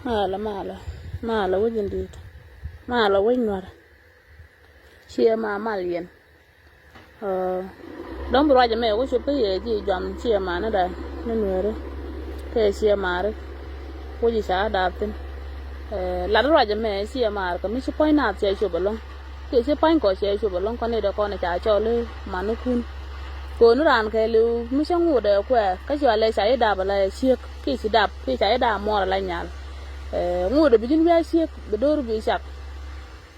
mala wajin dit mala wajin war chia ma malien don bro ja me wo chupe ye ji jam chia ma na da na nuere ke chia mare wo ji sa da tin la ro ja me chia ma ka mi chu poi na che chu balong ke che poi ko che chu balong ko ne da ko na cha cho le ma nu kun cô nó ran cái lưu mới sáng ngủ đều quẹ cái chuyện lấy trái đạp là xiếc khi chỉ đạp khi trái đạp mò là nhàn ngủ được bị dính ve xiếc bị đôi bị sặc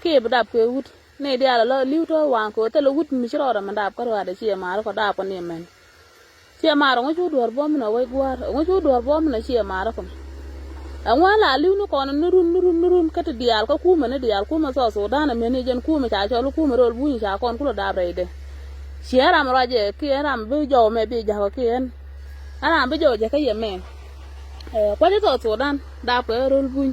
khi bị đạp cái hút này đi là lưu thôi hoàng cô tới lúc hút mình chỉ rồi mà đạp cái rồi để chia mà nó có đạp con niệm mình chia mà nó chú đuổi bom nó quay qua nó chú đuổi bom nó chia mà đó không ngoài là lưu nó còn nó run cái đi al có cú mà nó đi al cú mà so đa là mình dân cú mà trả cho lúc cú mà rồi bui trả con cú là đạp rồi đấy chia làm rồi chứ kia làm bây giờ mẹ bây giờ kia anh làm bây giờ cái gì mẹ qua cái số đan đạp cái rồi vui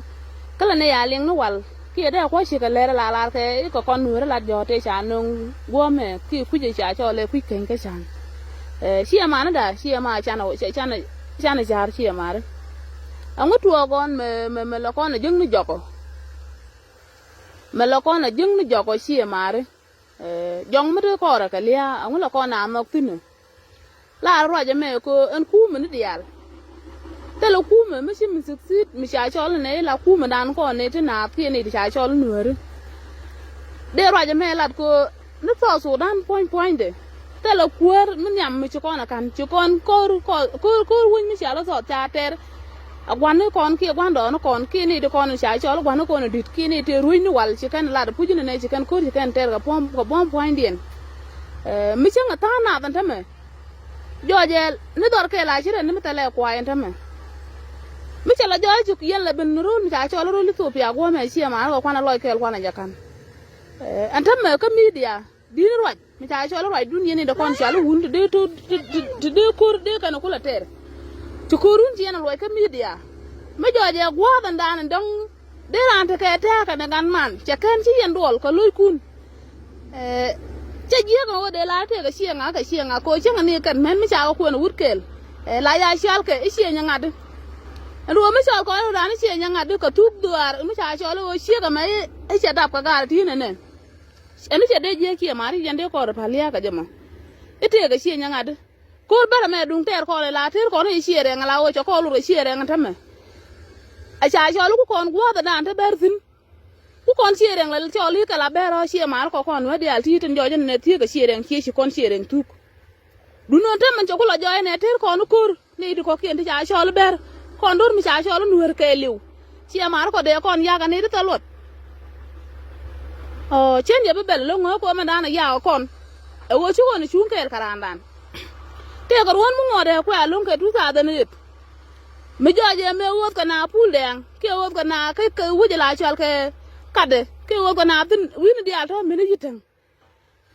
cái là này liền nó quал kia đây qua chỉ cái lẽ là cái con nữa là giờ thế chán nông gom mẹ kia cứ chỉ trả cho lấy cứ kén cái chán chia mà nó đã chia mà chán này giá chia mà đấy ông ấy thua con mẹ là con là dưng nó giọt mẹ là con là dưng nó giọt chia mà đấy dòng mới được coi cái lia ông là con nào mà tin nữa là rồi cho mẹ cô ăn cú mình đi à thế là cú mình mới xin mình sức xít mình chạy cho lên này là cú mình đang còn này thế nào kia này thì chạy cho lên nữa để rồi cho mẹ là cô nó sao số đan point đấy thế là cú mình nhầm mình cho con là cần cho con cô quên mình chạy là sọt cha ter quan nó con kia quan đó nó còn kia này thì con chạy cho nó quan nó còn là đứt kia này thì ruin nó wal chỉ cần là được phun này chỉ cần cô chỉ cần ter cái bom point điện mình chẳng là ta nào tận thế mà giờ giờ nó đòi cái lại chứ nó mới ta lại quay thế mà mình chẳng là giờ chụp yên là bên run chạy cho nó run lít bia qua mà xia mà nó quan là lôi cái quan là gì cần anh thế mà cái media đi nó rồi mình chạy cho nó rồi dunia này đó con chạy nó hun đi kur đi cái nó cũng là ter chukurun ji na loika media me joje gwa dan dong de ran te ke ta ka gan man che kan ji yan dol ko loy kun che ji ga de la te ga sienga ko che ngani kan men mi cha ko na wutkel la ya shal ke sienga ngad ru mi cha ko ran sienga ngad ko tuk duar mi cha cho lo sienga mai che dap ka gar ti ne ne eni che de je ki mari yande ko ra palia ka jama ite ga sienga ngad cô bara mẹ đúng ter con là ter con ấy xìa đèn là ôi cho con luôn xìa đèn thầm mẹ ai cha cho lúc con quá ta đàn thế bэр tin lúc con xìa đèn là cho lý cả là bэр rồi xìa mà có con nữa đi al thi trên gió trên này thi cái xìa đèn kia chỉ con xìa đèn thuốc đúng không thầm mình cho con là gió này ter con nó cur này đi có kiện thì cha cho nó bэр con đốt mình cha cho nó nuôi cái liu xìa mà có để con ya cái này rất là trên giờ bây giờ lúc ngó con mà đàn là ya con ở chỗ con chú cái cả đàn te ko won mu ngode ko alun ke tuta da ne mi joje me wot kana pul den ke wot kana ke wuje la chal ke kade ke wot kana tin wini di alto mi ne yiten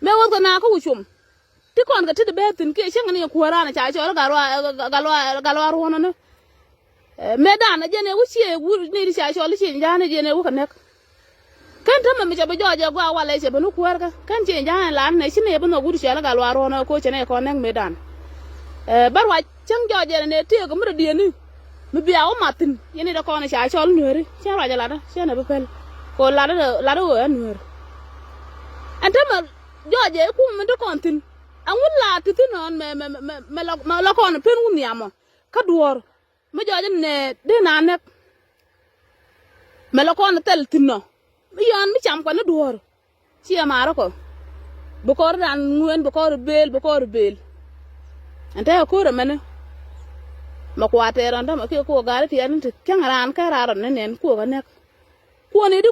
me wot kana ko wuchum ti kon ga ti be tin ke shen ne ko rana cha chol galwa rono ne me da na je ne wuchie wu ne di cha chol chi njane je ne wu kanek kan ta mi jobe joje gwa wala che banu kuerga kan che njane lan ne shine banu gudu chela galwa rono ko che ne ko nek me dan bar wa chang jo je ne te ko mra die ni mi bia o matin yene da ko na cha chol nuori cha ra ja la da cha na be pel ko la da o nuori anta ma jo je ku mi do kon tin an wala ti tin on me la ko na pen un yamo ka duor mi jo je ne de na ne me la ko na tel tin no mi yon mi cham ko na duor chi ma ra ko bu ko ran nguen bu ko bel anta ko ra mena ma ko atera nda ma ke ko gari ti an ti kangaran ka raron ne nen ko ga nek ko ne di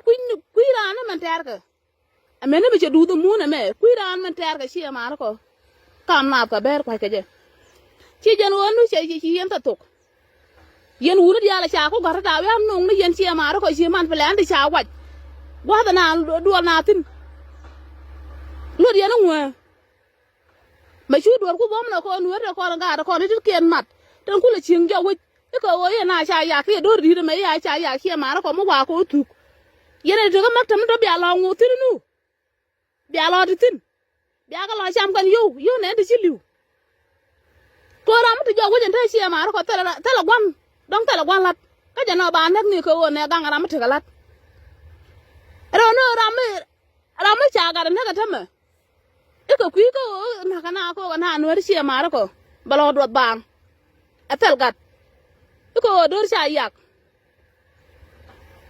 kuiran man ter ka amene be du du mu na me kuiran man ter ka shi ma ko kam na ka ber kwa ke je chi jan wonu chi yen ta tok yen wuru di ala cha ko gar da wa nong ne yen chi ma ko chi man plan di cha waj wa da na do na tin lo di na ngwa mà chú đuổi cô bom là con nuôi là con gà là con đi kiên mặt trong cô là chiêng dầu ấy cái cô ấy là cha già kia đôi đi mấy ai cha già kia mà nó có một quả cô thục vậy này rồi cái mắt thầm nó bịa lò ngủ tin nu bịa lò thì tin bịa cái lò chăm cần yêu này thì chỉ liu cô làm thì dầu cái chuyện thế xia mà nó có thế là quan đóng thế là quan lật ka jano ba nak ni ko ne gang ram te galat ro no ram cha ga ne ga tama e ko kwi ko na kana ko na no ri sie mara ko balo do bang atel gat e ko do sha yak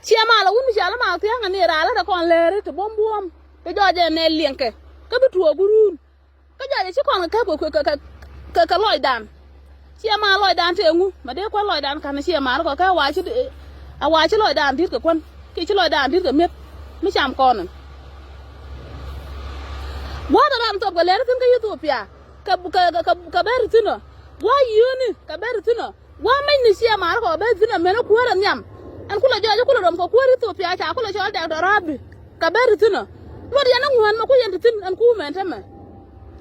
sie mala un sha la ma te ngani ra la da kon le ri to bom bom ke joje ne lienke ka bi tuo gurun ka joje ci kon ka loy dan sie ma loy dan te ngu ma de ko loy dan kan sie ma ko ka wa ci loy dan dit ko kon ki ci loy dan dit ko met mi cham kon wa da ram to ko le tin ka Ethiopia ka ber tino wa yuni ka ber tino wa mai ni sie ma ko ber tino me no ko ran nyam an kula joje kula ram ko Ethiopia cha kula chol da rabi ka ber tino lo dia na ngwan ma ko yende tin an ku men tama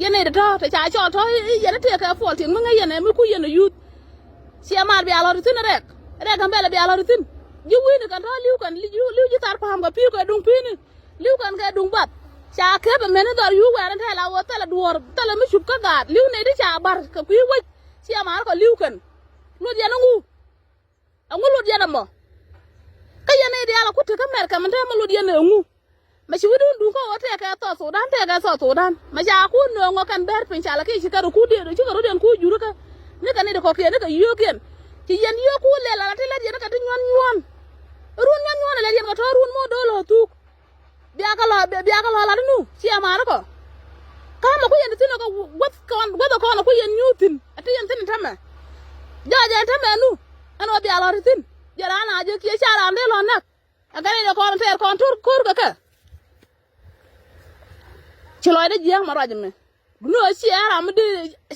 yene de to cha cho to yene te ka fol tin nga yene mi ku yene yut si amar bi alo tin rek kan bela bi alo tin ji wini kan to liu kan liu ji tar pam ga pi ko dung pini liu kan ga dung bat cha ke be men do yu wa ta la wo ta la duor ta la mi chup ka ga liu ne de cha bar ka ku wi si amar ko liu kan lo dia na ngu angu lo dia na mo ka yene de ala ku te ka mer ka man ta mo lo dia na ngu ma shi wudun du ko wote ka to Sudan te ka so Sudan ma ja ku no ngo kan ber pin chala ki shikaru ku de ci ko den ku juru ka ne ka ne de ko ke ne ka yo ken ci yen yo ku le la te la yen ka tin nyon run la yen ko to run mo do lo tu biya ka la nu ci amara ko ka ma ku yen tin ko wat ko na ku yen nyutin ate yen tin tama ja tama nu ano biya la tin jara na je ki shala ande lo nak aga ne ko ter ko tur kur ka ci loy da jiang ma rajme no ci ara mu de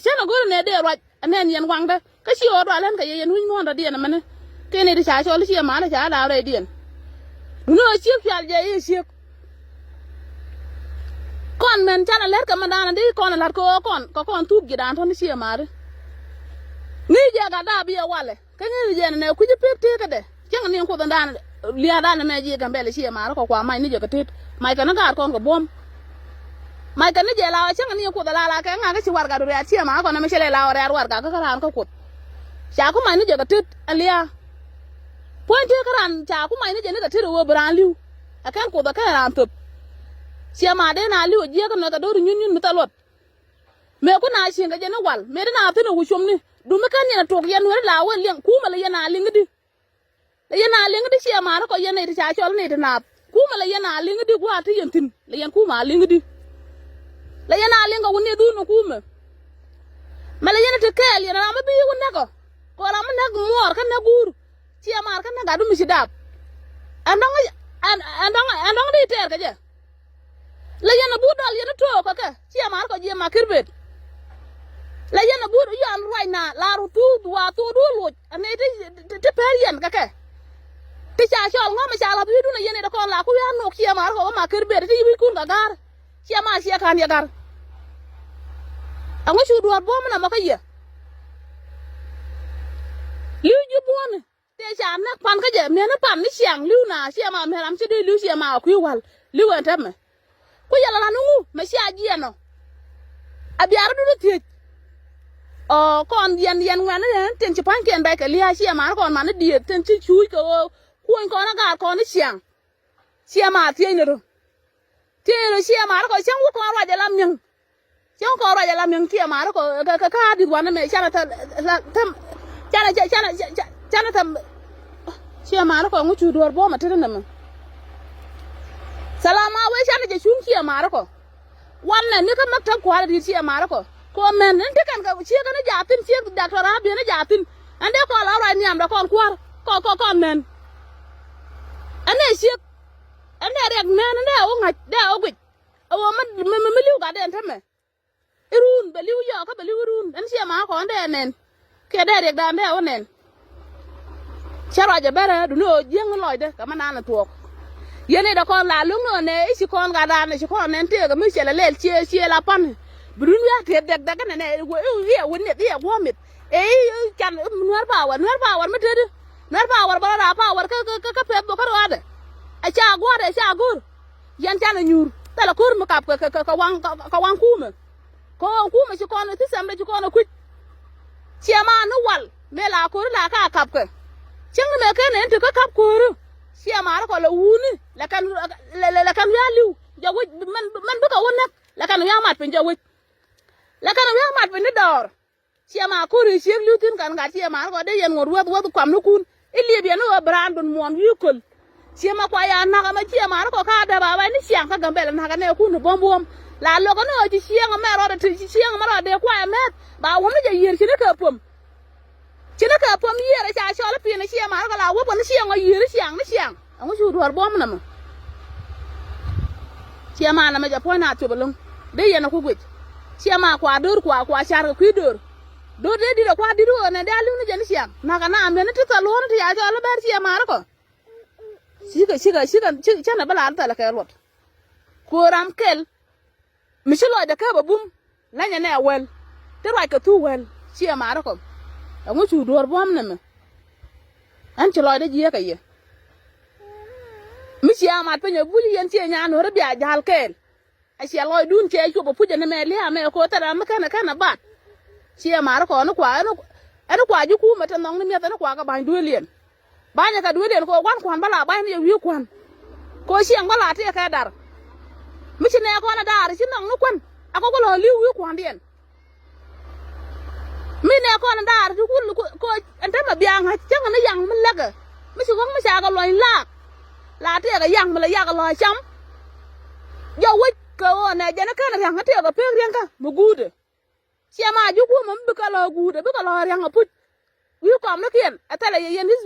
sena gor ne de raj anen yen wangda ka ci o do len ka yen huñ mo nda de na mane kene di cha ci ma la cha da re dien no ci fial je yi ci kon men chana ler ka mandana de kon lar ko kon tu gi dan ton ci ma re ni je ga da bi wale ka ni je ne ku ji pete ka de jang ni ko da dan liya da na me ji ga mbele ci ma ko kwa mai ni je ka tet mai ka na ga kon ko bom mai kan je la chang ni ko da la ka nga ka ci warga do ya ci ma ko na me chele la warga ka ran ka ko cha ko mai ni je ka tet aliya ponte ka ran cha ko mai ni je ni ka tet wo bran liu akan ko da ka ran top ci ma de na liu je ka no ka do nyun mi talot me ko na shi ga je na wal me na ta no wushum ni du me kan ni na to yan wer la wa leng ku ma la yana lingdi la yana lingdi ci ma ko yana ita cha chol ni ta na ku ma la yana lingdi ku ata yentin la yan ku ma lingdi la yana linga woni du no kuma mala yana te kel yana ma bi wona ko la ma nak mor kan na gur ci amar kan na ga du mi ci dab andong di ter ka je la yana bu dal yana to ko ka ci amar ko je ma kirbet la yana bu yan roy na la ru tu wa to du lu ane te per yan ka te cha chol ngoma cha la bi du na yana da ko la ku ya no ci amar ko ma kirbet ti bi kun ga gar ci ma ci kan ya gar ango chu duar bom na makaya liu ju bon te cha na pan ka je me na pan ni xiang liu na xia ma me ram chi de liu xia ma ku wal liu en tem ku ya la nu me xia ji no abiar du ti o kon yen wan ne ten chi pan ken ba ka lia xia ma kon ma na di ten chi chu ko ku en kon na ga kon ni xiang xia ma ti ni ro xia ma ko xiang ku ko wa de lam nyang chong ko ra ya la meng kia ma ko ka di wan me chana ta tam chana tam chia ma ko ngu chu dor bo ma tere na ma salama we chana je chung kia ma ko wan ne ni ka mak tan ko ala di chia ma ko men ne kan ka chia ka na jatin chia doctor abi na jatin ande ko la ra ni am da kon kwar ko men ane chia ane rek men ne o ngat da o gwi o ma liu ga den tame irun beliu yo ka beliu run an sia ma ko ande nen ke de rek da ande o nen chara ja bere du no jeng loy de ka manana tuok yene da ko la lu no ne isi kon ga da ne si kon nen te ga mi chele lel chie la pan brun ya te de da ga ne wo ye wonne de wo mit e kan nuar pa war ma te de nuar pa war ba ra pa war ka pe bo ka ro ade a cha gor yan cha na nyur ta la kur ma kap ka wang ku me ko ku ma ci kono ti sambe ci kono ku ci ma no wal me la ko la ka kap ka chang me ken en to ka kap koru sia mar ko la wuni la kan ya liu jawu man bu ka wona la kan ya mat pin jawu la kan ya mat pin dor sia ma ko ri sia liu tin kan ga sia mar ko de yen ngor wot kwam no kun ili bi no brandon mon yukul sia ma kwa ya na ga ma sia mar ko ka da ba ni sia ka gambe na ga ne kun bom la lo ko no ji sia ma ro de ti sia ma ro de kwa met ba wo me je yer chi ne ka pom china ka pom yere cha chola pi na sia mar ka la wo bon sia ngo yere siang ni siang ngo chu dor bom na mo sia ma na ma ja pona to bolong de yana ku gwit sia ma kwa dor kwa char ku dor de di kwa di ro na da lu ni jan siang na ka na me na ti ka lo na ti ya chola ber sia mar ko siga chana bala ta la ka rot ko ram kel mi shilo da ka babum la nya na wel te ra ka tu wel sia mar ko ngo chu dor bom na me an chlo de je ka ye mi sia ma pe nya buli yen tie nya no re bia jal kel a sia loy dun che chu bo puje na me le me ko ta ma kana bat sia ma ko no kwa ju ku ma ta nong ni me ta no kwa ka ban du lien ba nya ka du lien ko kwan bala ba ni wi kwan ko sia bala te ka dar mi chi ne ko na dar chi nong no kwan ako ko lo li wi kwan dien mine ko na dar tu ko anta ma biang ha chang na yang min laga mi su gong mi sa ga loin la te ga yang mala ya ga lo cham yo wi ko na jana ka na yang te ga pe riang ka mu gude sia ma ju ku mo bi ka lo gude bi ka lo riang a put wi ko am na kien atala ye yen his